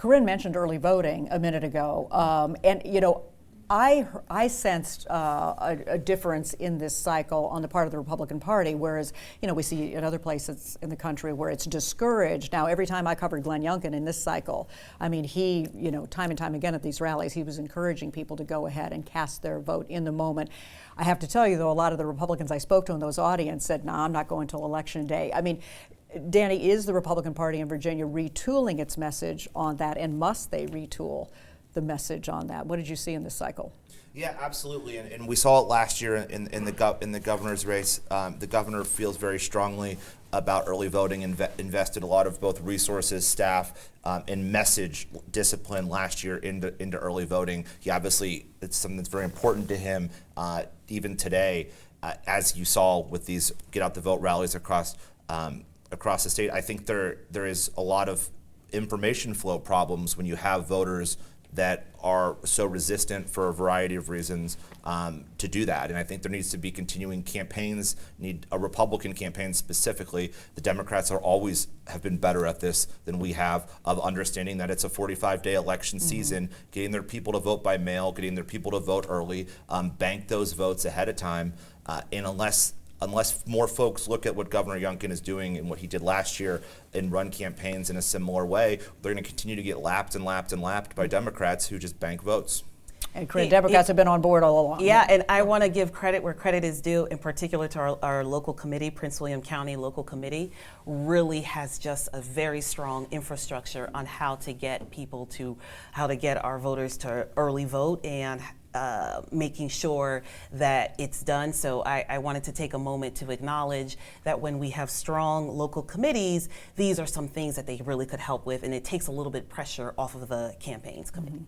Corinne mentioned early voting a minute ago, and I sensed a difference in this cycle on the part of the Republican Party, whereas we see in other places in the country where it's discouraged. Now, every time I covered Glenn Youngkin in this cycle, I mean, he, time and time again at these rallies, he was encouraging people to go ahead and cast their vote in the moment. I have to tell you, though, a lot of the Republicans I spoke to in those audiences said, "No, I'm not going till Election Day." I mean, Danny, is the Republican Party in Virginia retooling its message on that, and must they retool the message on that? What did you see in this cycle? Yeah, absolutely, and we saw it last year in the governor's race. The governor feels very strongly about early voting, invested a lot of both resources, staff, and message discipline last year into early voting. It's something that's very important to him, even today, as you saw with these get out the vote rallies across the state. I think there is a lot of information flow problems when you have voters that are so resistant for a variety of reasons to do that. And I think there needs to be continuing campaigns, need a Republican campaign specifically. The Democrats have been better at this than we have, of understanding that it's a 45-day election season, getting their people to vote by mail, getting their people to vote early, bank those votes ahead of time. And unless more folks look at what Governor Youngkin is doing and what he did last year and run campaigns in a similar way, they're going to continue to get lapped and lapped and lapped by Democrats who just bank votes. And Democrats have been on board all along. Yeah, and I want to give credit where credit is due, in particular to our local committee. Prince William County Local Committee really has just a very strong infrastructure on how to get our voters to early vote, and making sure that it's done. So I wanted to take a moment to acknowledge that when we have strong local committees, these are some things that they really could help with, and it takes a little bit pressure off of the campaigns committee.